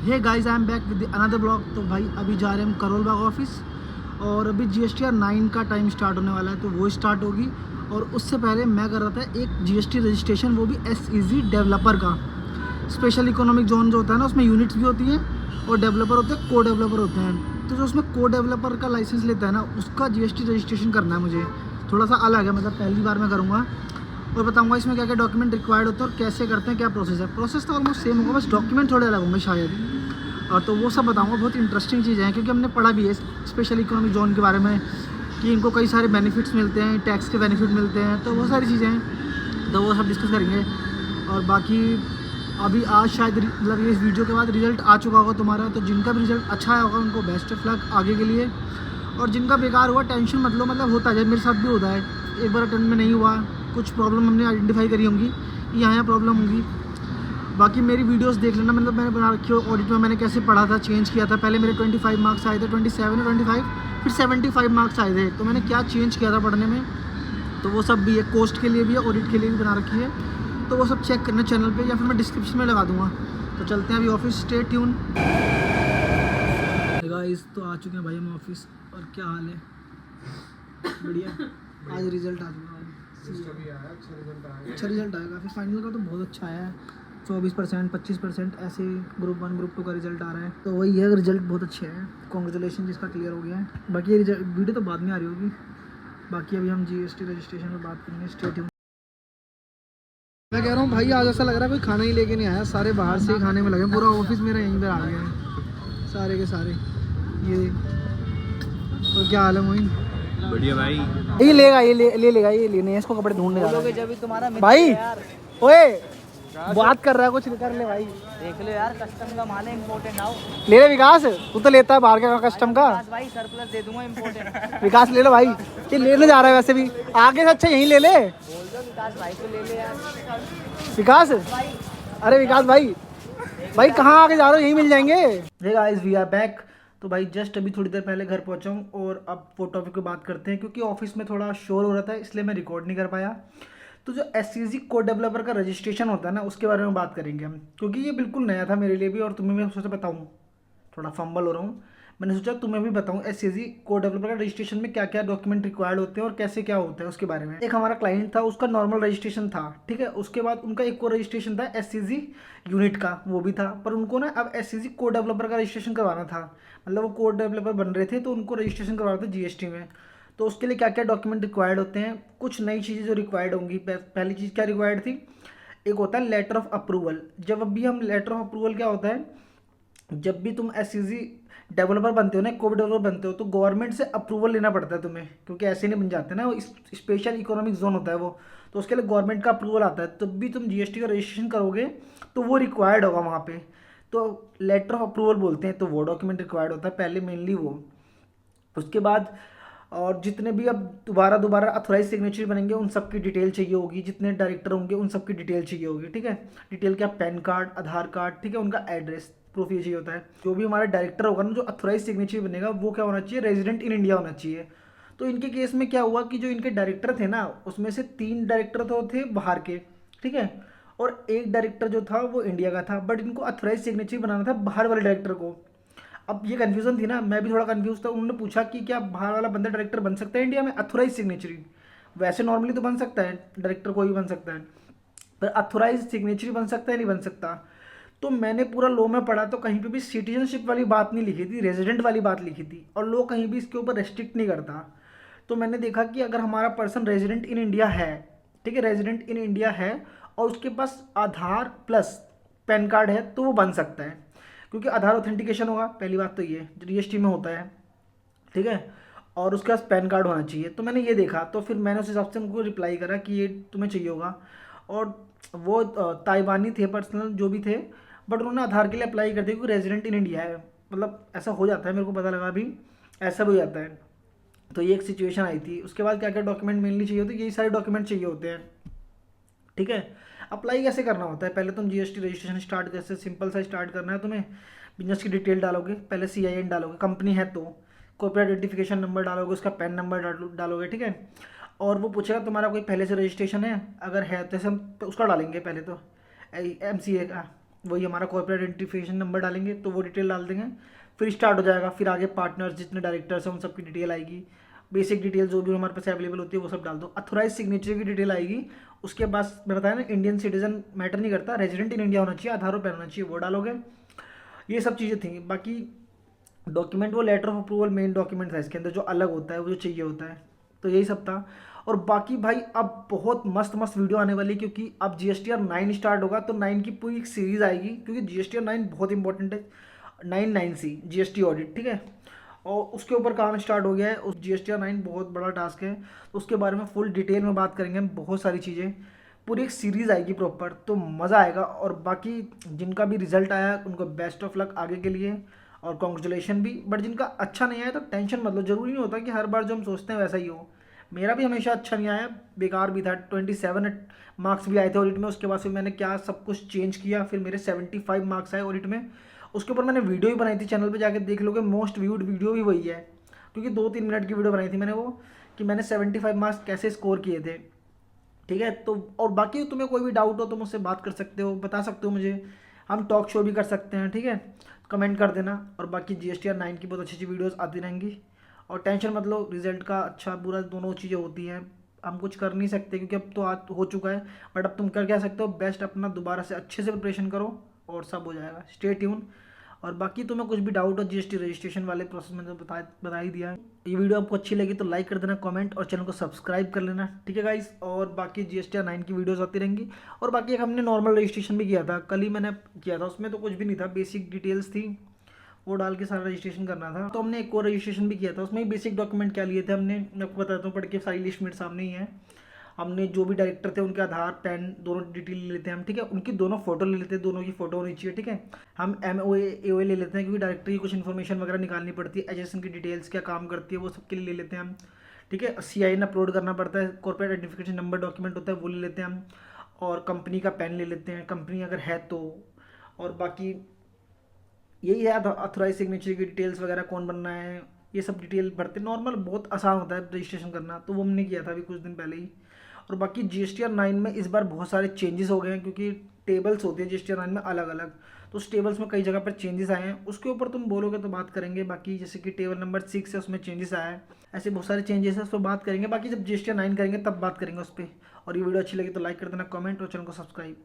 Hey guys, I am back with another blog. तो भाई अभी जा रहे हैं हम करोल बाग ऑफिस, और अभी GSTR 9 का टाइम स्टार्ट होने वाला है, तो वो स्टार्ट होगी। और उससे पहले मैं कर रहा था एक GST रजिस्ट्रेशन, वो भी SEZ डेवलपर का। स्पेशल इकोनॉमिक जोन जो होता है ना, उसमें यूनिट्स भी होती हैं और डेवलपर होते हैं, को डेवलपर होते हैं। तो जो उसमें को डेवलपर का लाइसेंस लेता है ना, उसका GST रजिस्ट्रेशन करना है मुझे। थोड़ा सा अलग है, मतलब पहली बार मैं करूँगा, और बताऊंगा इसमें क्या क्या डॉक्यूमेंट रिक्वायर्ड होते हैं और कैसे करते हैं, क्या प्रोसेस है। प्रोसेस तो ऑलमोस्ट सेम होगा, बस डॉक्यूमेंट थोड़े अलग होंगे शायद। और तो वो सब बताऊंगा, बहुत इंटरेस्टिंग चीज़ें हैं, क्योंकि हमने पढ़ा भी है स्पेशल इकोनॉमिक जोन के बारे में कि इनको कई सारे बेनिफिट्स मिलते हैं, टैक्स के बेनिफिट मिलते हैं, तो बहुत सारी चीज़ें हैं, तो वो सब डिस्कस करेंगे। और बाकी अभी आज शायद मतलब ये इस वीडियो के बाद रिजल्ट आ चुका होगा तुम्हारा, तो जिनका भी रिजल्ट अच्छा आया होगा उनको बेस्ट ऑफ लक आगे के लिए। और जिनका बेकार हुआ टेंशन मत लो, मतलब होता है, मेरे साथ भी होता है। एक बार अटेंड में नहीं हुआ, कुछ प्रॉब्लम हमने आइडेंटिफाई करी होंगी, यहाँ प्रॉब्लम होगी। बाकी मेरी वीडियोस देख लेना, मतलब मैंने बना रखी हो ऑडिट में, मैंने कैसे पढ़ा था, चेंज किया था। पहले मेरे 25 मार्क्स आए थे, 27 और 25, फिर 75 मार्क्स आए थे। तो मैंने क्या चेंज किया था पढ़ने में, तो वो सब भी है, कोस्ट के लिए भी है, ऑडिट के लिए भी बना रखी है। तो वो सब चेक करना चैनल पे, या फिर मैं डिस्क्रिप्शन में लगा दूँगा। तो चलते हैं अभी ऑफिस, स्टे ट्यून। गाइस तो आ चुके हैं भाई हम ऑफिस, और क्या हाल है? बढ़िया। आज रिजल्ट आ चुका है, अच्छा रिजल्ट आएगा। फिर फाइनल का तो बहुत अच्छा आया है, 24%, 25% ऐसे ग्रुप 1 ग्रुप 2 का रिजल्ट आ रहा है। तो वही है, रिजल्ट बहुत अच्छे हैं, कॉन्ग्रेचुलेशन जिसका क्लियर हो गया है। बाकी ये वीडियो तो बाद में आ रही होगी। बाकी अभी हम GST रजिस्ट्रेशन में बात करेंगे, स्टे ट्यून। मैं कह रहा हूँ भाई, आज ऐसा लग रहा है कोई खाना ही लेके नहीं आया, सारे बाहर से ही खाने में लगे। पूरा ऑफिस मेरा यहीं पर आ गया है, सारे के सारे। ये और क्या हाल है मोइन? बढ़िया भाई। ये लेगा, ये ले लेगा, ये लेने इसको कपड़े ढूंढने जा रहा है। जब तुम्हारा भाई ओए, बात कर रहा है, कुछ कर ले भाई। देख लो यार, कस्टम का माल है, इम्पोर्टेंट आओ। ले ले विकास, तू तो लेता है बाहर का कस्टम का। भाई सरप्लस दे दूंगा, इम्पोर्टेंट। विकास ले लो भाई, ये लेने जा रहा है वैसे भी, आगे से अच्छा यहीं ले ले। बोल दो विकास भाई को ले ले यार। विकास, अरे विकास भाई, भाई कहाँ आगे जा रहे हो, यहीं मिल जाएंगे। Hey guys, we are back. तो भाई जस्ट अभी थोड़ी देर पहले घर पहुंचा हूँ, और अब वो टॉपिक पे बात करते हैं, क्योंकि ऑफिस में थोड़ा शोर हो रहा था, इसलिए मैं रिकॉर्ड नहीं कर पाया। तो जो SCZ कोड डेवलपर का रजिस्ट्रेशन होता है ना, उसके बारे में बात करेंगे हम, क्योंकि ये बिल्कुल नया था मेरे लिए भी, और तुम्हें मैं सोचा बताऊँ। थोड़ा फंबल हो रहा हूँ, मैंने सोचा तुम्हें भी बताऊँ SCZ कोड डेवलपर का रजिस्ट्रेशन में क्या क्या डॉक्यूमेंट रिक्वायर्ड होते हैं और कैसे क्या होता है उसके बारे में। एक हमारा क्लाइंट था, उसका नॉर्मल रजिस्ट्रेशन था, ठीक है। उसके बाद उनका एक और रजिस्ट्रेशन था SCZ यूनिट का, वो भी था। पर उनको ना अब SCZ कोड डेवलपर का रजिस्ट्रेशन करवाना था, मतलब वो कोड डेवलपर बन रहे थे, तो उनको रजिस्ट्रेशन करवाना था GST में। तो उसके लिए क्या क्या डॉक्यूमेंट रिक्वायर्ड होते हैं, कुछ नई चीज़ें जो रिक्वायर्ड होंगी। पहली चीज़ क्या रिक्वायर्ड थी, एक होता है लेटर ऑफ अप्रूवल। जब अभी हम लेटर ऑफ अप्रूवल क्या होता है, जब भी तुम SCZ डेवलपर बनते हो ना, कोड डेवलपर बनते हो, तो गवर्नमेंट से अप्रूवल लेना पड़ता है तुम्हें, क्योंकि ऐसे नहीं बन जाते ना, वो स्पेशल इकोनॉमिक जोन होता है वो, तो उसके लिए गवर्नमेंट का अप्रूवल आता है। तब भी तुम GST का रजिस्ट्रेशन करोगे तो वो रिक्वायर्ड होगा वहाँ पे, तो लेटर ऑफ अप्रूवल बोलते हैं, तो वो डॉक्यूमेंट रिक्वायर्ड होता है पहले मेनली वो। उसके बाद और जितने भी अब दोबारा दोबारा अथोराइज सिग्नेचर बनेंगे, उन सब की डिटेल चाहिए होगी, जितने डायरेक्टर होंगे उन सब की डिटेल चाहिए होगी, ठीक है। डिटेल क्या, पैन कार्ड, आधार कार्ड, ठीक है, उनका एड्रेस प्रूफ ये चाहिए होता है। जो भी हमारा डायरेक्टर होगा ना, जो अथोराइज सिग्नेचर बनेगा, वो क्या होना चाहिए, रेजिडेंट इन इंडिया होना चाहिए। तो इनके केस में क्या हुआ कि जो इनके डायरेक्टर थे ना, उसमें से 3 डायरेक्टर तो थे बाहर के, ठीक है, और एक डायरेक्टर जो था वो इंडिया का था, बट इनको अथोराइज सिग्नेचर बनाना था बाहर वाले डायरेक्टर को। अब ये कन्फ्यूजन थी ना, मैं भी थोड़ा कन्फ्यूज था। उन्होंने पूछा कि क्या बाहर वाला बंदा डायरेक्टर बन सकता है इंडिया में अथोराइज सिग्नेचरी? वैसे नॉर्मली तो बन सकता है, डायरेक्टर कोई भी बन सकता है, पर अथोराइज सिग्नेचरी बन सकता है नहीं बन सकता। तो मैंने पूरा लॉ में पढ़ा, तो कहीं पे भी सिटीजनशिप वाली बात नहीं लिखी थी, रेजिडेंट वाली बात लिखी थी, और लॉ कहीं भी इसके ऊपर रेस्ट्रिक्ट नहीं करता। तो मैंने देखा कि अगर हमारा पर्सन रेजिडेंट इन इंडिया है, ठीक है, रेजिडेंट इन इंडिया है, और उसके पास आधार प्लस पैन कार्ड है, तो वो बन सकता है, क्योंकि आधार ऑथेंटिकेशन होगा, पहली बात तो ये GST में होता है, ठीक है, और उसके पास पैन कार्ड होना चाहिए। तो मैंने ये देखा, तो फिर मैंने उस हिसाब से उनको रिप्लाई करा कि ये तुम्हें चाहिए होगा। और वो ताइवानी थे पर्सनल जो भी थे, बट उन्होंने आधार के लिए अप्लाई कर दिया, क्योंकि रेजिडेंट इन इंडिया है, मतलब ऐसा हो जाता है, मेरे को पता लगा अभी ऐसा भी हो जाता है। तो ये एक सिचुएशन आई थी। उसके बाद क्या क्या डॉक्यूमेंट मेनली चाहिए होते हैं, यही सारे डॉक्यूमेंट चाहिए होते हैं, ठीक है। अप्लाई कैसे करना होता है, पहले तुम GST रजिस्ट्रेशन स्टार्ट, जैसे सिंपल सा स्टार्ट करना है तुम्हें। बिजनेस की डिटेल डालोगे, पहले CIN डालोगे, कंपनी है तो कॉर्पोरेट आइडेंटिफिकेशन नंबर डालोगे, उसका पैन नंबर डालोगे, ठीक है। और वो पूछेगा तुम्हारा कोई पहले से रजिस्ट्रेशन है, अगर है तो हम तो उसका डालेंगे पहले तो, MCA का, वही हमारा कॉर्पोरेट आइडेंटिफिकेशन नंबर डालेंगे तो वो डिटेल डाल देंगे, फिर स्टार्ट हो जाएगा। फिर आगे पार्टनर्स जितने डायरेक्टर्स हैं उन सबकी डिटेल आएगी, बेसिक डिटेल जो भी हमारे पास अवेलेबल होती है वो सब डाल दो। अथोराइज सिग्नेचर की डिटेल आएगी, उसके बाद मैं बताया ना इंडियन सिटीजन मैटर नहीं करता, रेजिडेंट इन इंडिया होना चाहिए, आधार पर होना चाहिए, वो डालोगे। ये सब चीज़ें थी। बाकी डॉक्यूमेंट वो letter of approval main document था इसके अंदर जो अलग होता है, वो जो चाहिए होता है, तो यही सब था। और बाकी भाई अब बहुत मस्त मस्त वीडियो आने वाली है, क्योंकि अब GSTR 9 स्टार्ट होगा तो 9 की पूरी एक सीरीज़ आएगी, क्योंकि GSTR 9 बहुत इंपॉर्टेंट है। 9(9)C GST ऑडिट, ठीक है, और उसके ऊपर काम स्टार्ट हो गया है। उस GSTR 9 बहुत बड़ा टास्क है, तो उसके बारे में फुल डिटेल में बात करेंगे हम, बहुत सारी चीज़ें, पूरी एक सीरीज़ आएगी प्रॉपर, तो मज़ा आएगा। और बाकी जिनका भी रिजल्ट आया उनको बेस्ट ऑफ लक आगे के लिए, और कॉन्ग्रेचुलेशन भी। बट जिनका अच्छा नहीं आया तो टेंशन मत लो, ज़रूरी नहीं होता कि हर बार जो हम सोचते हैं वैसा ही हो। मेरा भी हमेशा अच्छा नहीं आया, बेकार भी था। 27 मार्क्स भी आए थे ऑडिट में, उसके बाद फिर मैंने क्या सब कुछ चेंज किया, फिर मेरे 75 मार्क्स आए ऑडिट में। उसके ऊपर मैंने वीडियो भी बनाई थी, चैनल पे जाके देख लोगे, मोस्ट व्यूड वीडियो भी वही है, क्योंकि 2-3 मिनट की वीडियो बनाई थी मैंने, वो कि मैंने 75 मार्क्स कैसे स्कोर किए थे, ठीक है। तो और बाकी तुम्हें कोई भी डाउट हो तो मुझसे बात कर सकते हो, बता सकते हो मुझे, हम टॉक शो भी कर सकते हैं, ठीक है, कमेंट कर देना। और बाकी GSTR 9 की बहुत अच्छी अच्छी वीडियोस आती रहेंगी, और टेंशन मत लो, रिजल्ट का अच्छा बुरा दोनों चीज़ें होती हैं। हम कुछ कर नहीं सकते क्योंकि अब तो आज हो चुका है, बट अब तुम कर क्या सकते हो, बेस्ट अपना दोबारा से अच्छे से प्रिपरेशन करो और सब हो जाएगा। Stay tune. और बाकी तुम्हें कुछ भी डाउट हो GST रजिस्ट्रेशन वाले प्रोसेस में तो बता ही दिया है। ये वीडियो आपको अच्छी लगी तो लाइक कर देना, कमेंट और चैनल को सब्सक्राइब कर लेना, ठीक है गाइस। और बाकी GSTR 9 की वीडियोस आती रहेंगी। और बाकी एक हमने नॉर्मल रजिस्ट्रेशन भी किया था, कल ही मैंने किया था, उसमें तो कुछ भी नहीं था, बेसिक डिटेल्स थी, वो डाल के सारा रजिस्ट्रेशन करना था। तो हमने एक और रजिस्ट्रेशन भी किया था, उसमें बेसिक डॉक्यूमेंट क्या लिए थे हमने, मैं आपको बताता हूँ पढ़ के, सारी लिस्ट मेरे सामने ही है। हमने जो भी डायरेक्टर थे उनके आधार पैन दोनों डिटेल ले लेते हैं हम, ठीक है, उनकी दोनों फोटो ले लेते हैं, दोनों की फोटो होनी चाहिए, ठीक है। हम MOA AOA ले लेते हैं, क्योंकि डायरेक्टर की कुछ इन्फॉर्मेशन वगैरह निकालनी पड़ती है, एजेंसी की डिटेल्स क्या काम करती है वो सबके लिए ले लेते हैं हम, ठीक है। CIN अपलोड करना पड़ता है, कॉर्पोरेट आइडेंटिफिकेशन नंबर डॉक्यूमेंट होता है वो ले लेते हैं हम, और कंपनी का पैन ले लेते हैं, कंपनी अगर है तो। और बाकी यही है, अथोराइज सिग्नेचर की डिटेल्स वगैरह कौन बनना है, ये सब डिटेल भरते, नॉर्मल बहुत आसान होता है रजिस्ट्रेशन करना, तो वो हमने किया था अभी कुछ दिन पहले ही। और बाकी GSTR 9 में इस बार बहुत सारे चेंजेस हो गए हैं, क्योंकि टेबल्स होती है GSTR 9 में अलग अलग, तो उस टेबल्स में कई जगह पर चेंजेस आए हैं, उसके ऊपर तुम बोलोगे तो बात करेंगे। बाकी जैसे कि टेबल नंबर 6 है उसमें चेंजेस आया है, ऐसे बहुत सारे चेंजेस है, उस पर बात करेंगे। बाकी जब GSTR 9 करेंगे तब बात करेंगे उस पर। और ये वीडियो अच्छी लगी तो लाइक कर देना, कमेंट और चैनल को सब्सक्राइब।